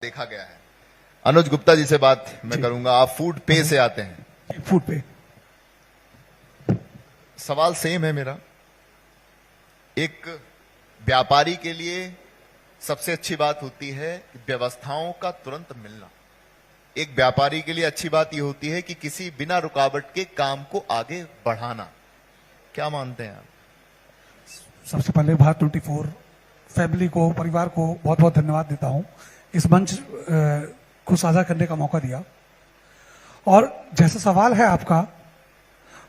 देखा गया है। अनुज गुप्ता जी से बात मैं करूंगा। आप फूड पे से आते हैं। फूड पे सवाल सेम है मेरा। एक व्यापारी के लिए सबसे अच्छी बात होती है कि व्यवस्थाओं का तुरंत मिलना। एक व्यापारी के लिए अच्छी बात यह होती है कि किसी बिना रुकावट के काम को आगे बढ़ाना। क्या मानते हैं आप? सबसे पहले भारत 24 फैमिली को, परिवार को बहुत बहुत धन्यवाद देता हूं, इस मंच को साझा करने का मौका दिया। और जैसा सवाल है आपका,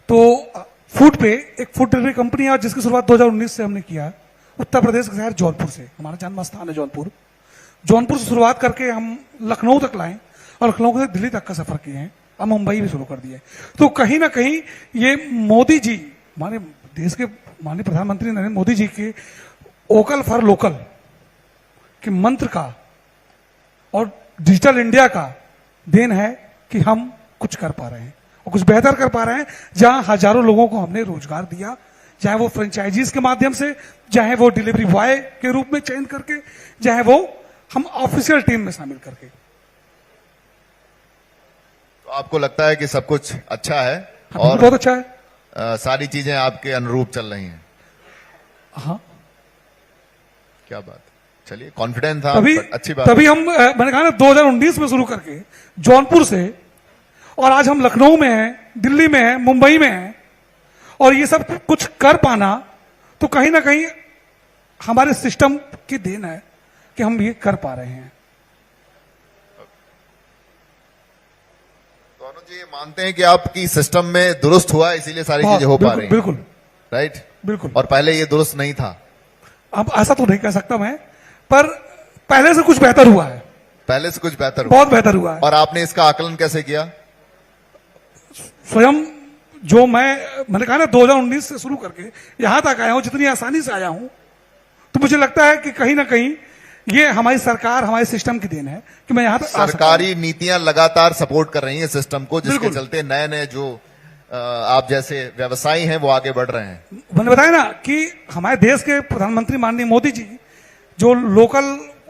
तो फूड पे एक फूड डिलीवरी कंपनी है जिसकी शुरुआत 2019 से हमने किया है। उत्तर प्रदेश के शहर जौनपुर से, हमारा जन्म स्थान है जौनपुर। जौनपुर से शुरुआत करके हम लखनऊ तक लाए और लखनऊ से दिल्ली तक का सफर किए हैं। अब मुंबई भी शुरू कर दिए। तो कहीं ना कहीं ये मोदी जी, हमारे देश के माननीय प्रधानमंत्री नरेंद्र मोदी जी के वोकल फॉर लोकल के मंत्र का और डिजिटल इंडिया का देन है कि हम कुछ कर पा रहे हैं और कुछ बेहतर कर पा रहे हैं। जहां हजारों लोगों को हमने रोजगार दिया, चाहे वो फ्रेंचाइजीज के माध्यम से, चाहे वो डिलीवरी बॉय के रूप में चयन करके, चाहे वो हम ऑफिशियल टीम में शामिल करके। तो आपको लगता है कि सब कुछ अच्छा है और बहुत अच्छा है। सारी चीजें आपके अनुरूप चल रही हैं? हाँ, क्या बात। चलिए, कॉन्फिडेंस था, अच्छी बात। तभी हम, मैंने कहा ना, 2019 में शुरू करके जौनपुर से, और आज हम लखनऊ में हैं, दिल्ली में हैं, मुंबई में हैं, और ये सब कुछ कर पाना तो कहीं ना कहीं हमारे सिस्टम की देन है कि हम ये कर पा रहे हैं। तो अनुज जी, ये मानते हैं कि आपकी सिस्टम में दुरुस्त हुआ, इसीलिए सारी चीजें हो पा रही हैं? बिल्कुल, राइट, बिल्कुल। और पहले ये दुरुस्त नहीं था? अब ऐसा तो नहीं कह सकता मैं, पर पहले से कुछ बेहतर हुआ है। पहले से कुछ बेहतर हुआ, बहुत बेहतर हुआ है। और आपने इसका आकलन कैसे किया? स्वयं जो मैंने कहा ना, 2019 से शुरू करके यहां तक आया हूं, जितनी आसानी से आया हूं, तो मुझे लगता है कि कहीं ना कहीं ये हमारी सरकार, हमारे सिस्टम की देन है कि मैं यहां तक। सरकारी नीतियां लगातार सपोर्ट कर रही हैं सिस्टम को, जिसके चलते नए नए जो आप जैसे व्यवसायी हैं वो आगे बढ़ रहे हैं। मैंने बताया ना कि हमारे देश के प्रधानमंत्री माननीय मोदी जी जो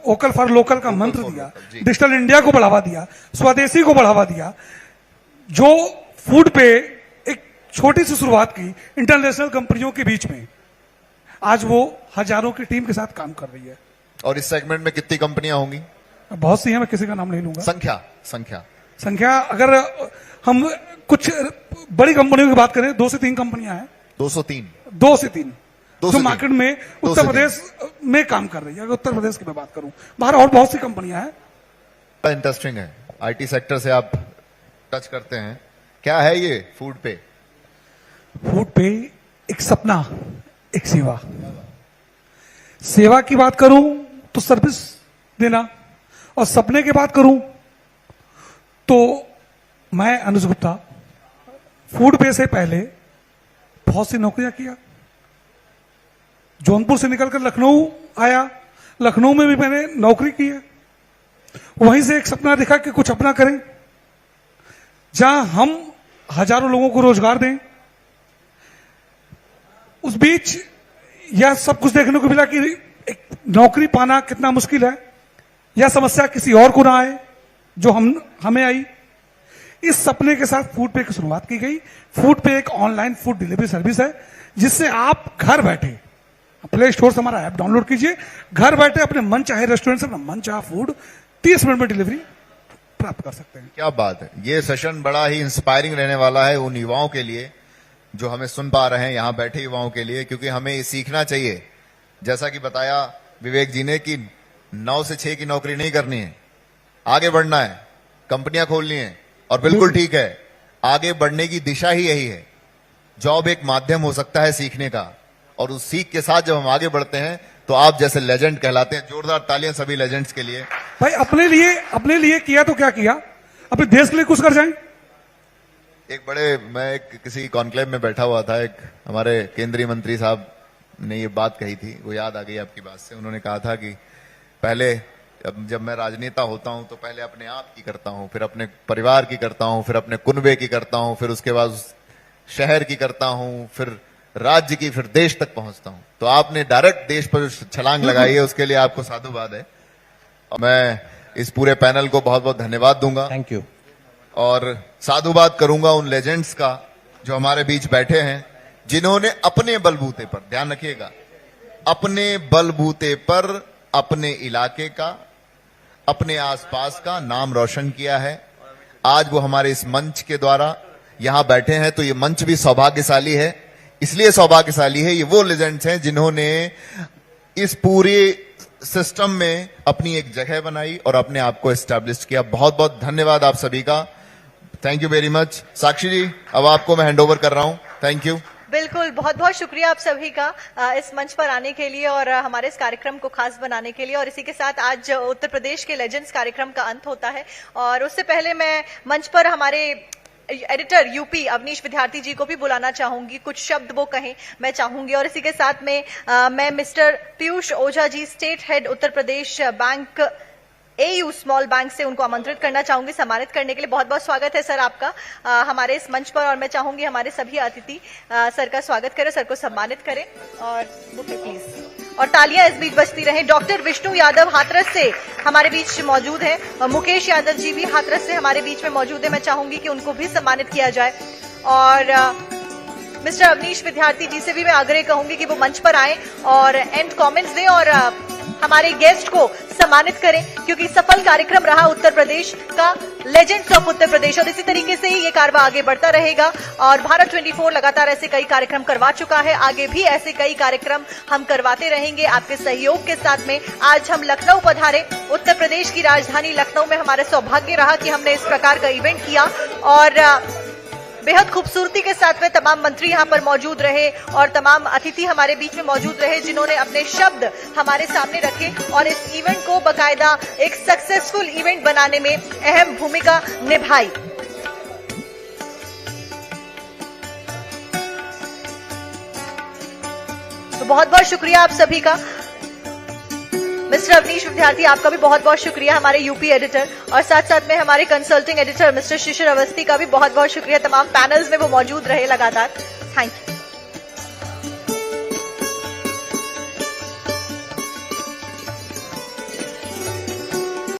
वोकल फॉर लोकल का मंत्र दिया, डिजिटल इंडिया को बढ़ावा दिया, स्वदेशी को बढ़ावा दिया, जो फूड पे एक छोटी सी शुरुआत की इंटरनेशनल कंपनियों के बीच में, आज वो हजारों की टीम के साथ काम कर रही है। और इस सेगमेंट में कितनी कंपनियां होंगी? बहुत सी हैं, मैं किसी का नाम नहीं लूंगा। संख्या अगर हम कुछ बड़ी कंपनियों की बात करें, 2 से 3 कंपनियां हैं। 2 से 3 जो मार्केट में उत्तर प्रदेश में काम कर रही है। अगर उत्तर प्रदेश की मैं बात करूं, बाहर और बहुत सी कंपनियां हैं। इंटरेस्टिंग है। आईटी सेक्टर से आप टच करते हैं। क्या है ये फूड पे? फूड पे एक सपना, एक सेवा। सेवा की बात करूं तो सर्विस देना, और सपने की बात करूं तो मैं अनुज गुप्ता फूड पे से पहले बहुत सी नौकरियां किया। जौनपुर से निकलकर लखनऊ आया, लखनऊ में भी मैंने नौकरी की है। वहीं से एक सपना देखा कि कुछ अपना करें, जहां हम हजारों लोगों को रोजगार दें। उस बीच यह सब कुछ देखने को मिला कि एक नौकरी पाना कितना मुश्किल है। यह समस्या किसी और को ना आए जो हमें आई। इस सपने के साथ फूड पे की शुरुआत की गई। फूड पे एक ऑनलाइन फूड डिलीवरी सर्विस है, जिससे आप घर बैठे, प्ले स्टोर से हमारा ऐप डाउनलोड कीजिए, घर बैठे अपने मन चाहे रेस्टोरेंट से अपना मन चाहे फूड 30 मिनट में डिलीवरी प्राप्त कर सकते हैं। क्या बात है। ये सेशन बड़ा ही इंस्पायरिंग रहने वाला है उन युवाओं के लिए जो हमें सुन पा रहे हैं, यहां बैठे युवाओं के लिए, क्योंकि हमें ये सीखना चाहिए। जैसा कि बताया विवेक जी ने कि 9 से 6 की नौकरी नहीं करनी है, आगे बढ़ना है, कंपनियां खोलनी है। और बिल्कुल ठीक है, आगे बढ़ने की दिशा ही यही है। जॉब एक माध्यम हो सकता है सीखने का, और उस सीख के साथ जब हम आगे बढ़ते हैं तो आप जैसे लेजेंड कहलाते हैं। जोरदार तालियां सभी लेजेंड्स के लिए। भाई, अपने लिए किया तो क्या किया, अपने देश के लिए कुछ कर जाएं। मैं किसी कॉन्क्लेव में बैठा हुआ था, एक हमारे केंद्रीय मंत्री साहब ने ये बात कही थी, वो याद आ गई आपकी बात से। उन्होंने कहा था कि पहले जब मैं राजनेता होता हूं तो पहले अपने आप की करता हूं, फिर अपने परिवार की करता हूं, फिर अपने कुनबे की करता हूं, फिर उसके बाद शहर की करता हूं, फिर राज्य की, फिर देश तक पहुंचता हूं। तो आपने डायरेक्ट देश पर छलांग लगाई है, उसके लिए आपको साधुवाद है। मैं इस पूरे पैनल को बहुत बहुत धन्यवाद दूंगा थैंक यू। और साधुवाद करूंगा उन लेजेंड्स का जो हमारे बीच बैठे हैं, जिन्होंने अपने बलबूते पर, ध्यान रखिएगा, अपने बलबूते पर अपने इलाके का, अपने आसपास का नाम रोशन किया है। आज वो हमारे इस मंच के द्वारा यहां बैठे हैं, तो ये मंच भी सौभाग्यशाली है। इसलिए सौभाग्यशाली है, ये वो लेजेंड्स हैं जिन्होंने इस पूरे सिस्टम में अपनी एक जगह बनाई और अपने आप को एस्टैब्लिश किया। बहुत बहुत धन्यवाद आप सभी का। Thank you very much. Sakshi ji, अब आपको मैं हैंड ओवर कर रहा हूं। Thank you. बिल्कुल, बहुत बहुत शुक्रिया आप सभी का इस मंच पर आने के लिए और हमारे इस कार्यक्रम को खास बनाने के लिए। और इसी के साथ आज उत्तर प्रदेश के लेजेंड्स कार्यक्रम का अंत होता है। और उससे पहले मैं मंच पर हमारे एडिटर यूपी अवनीश विद्यार्थी जी को भी बुलाना चाहूंगी, कुछ शब्द वो कहें मैं चाहूंगी। और इसी के साथ में मैं mister Piyush Ojha ji, state head Uttar Pradesh bank AU small bank से, उनको आमंत्रित करना चाहूंगी सम्मानित करने के लिए। बहुत बहुत स्वागत है सर आपका हमारे इस मंच पर। और मैं चाहूंगी हमारे सभी अतिथि सर का स्वागत करें, सर को सम्मानित करें। और बुके प्लीज, और तालियां इस बीच बजती रहें। डॉक्टर विष्णु यादव हाथरस से हमारे बीच मौजूद है, और मुकेश यादव जी भी हाथरस से हमारे बीच में मौजूद है। मैं चाहूंगी कि उनको भी सम्मानित किया जाए। और मिस्टर अवनीश विद्यार्थी जी से भी मैं आग्रह कहूंगी कि वो मंच पर आए और एंड कमेंट्स दें और हमारे गेस्ट को सम्मानित करें, क्योंकि सफल कार्यक्रम रहा उत्तर प्रदेश का, लेजेंड्स ऑफ उत्तर प्रदेश। और इसी तरीके से ही ये कारवा आगे बढ़ता रहेगा। और भारत 24 लगातार ऐसे कई कार्यक्रम करवा चुका है, आगे भी ऐसे कई कार्यक्रम हम करवाते रहेंगे आपके सहयोग के साथ में। आज हम लखनऊ पधारे, उत्तर प्रदेश की राजधानी लखनऊ में हमारा सौभाग्य रहा कि हमने इस प्रकार का इवेंट किया। और बेहद खूबसूरती के साथ में तमाम मंत्री यहाँ पर मौजूद रहे और तमाम अतिथि हमारे बीच में मौजूद रहे, जिन्होंने अपने शब्द हमारे सामने रखे और इस इवेंट को बकायदा एक सक्सेसफुल इवेंट बनाने में अहम भूमिका निभाई। तो बहुत बहुत शुक्रिया आप सभी का। मिस्टर अवनीश विद्यार्थी, आपका भी बहुत बहुत शुक्रिया, हमारे यूपी एडिटर। और साथ साथ में हमारे कंसल्टिंग एडिटर मिस्टर शिशिर अवस्थी का भी बहुत बहुत शुक्रिया। तमाम पैनल्स में वो मौजूद रहे लगातार। Thank you.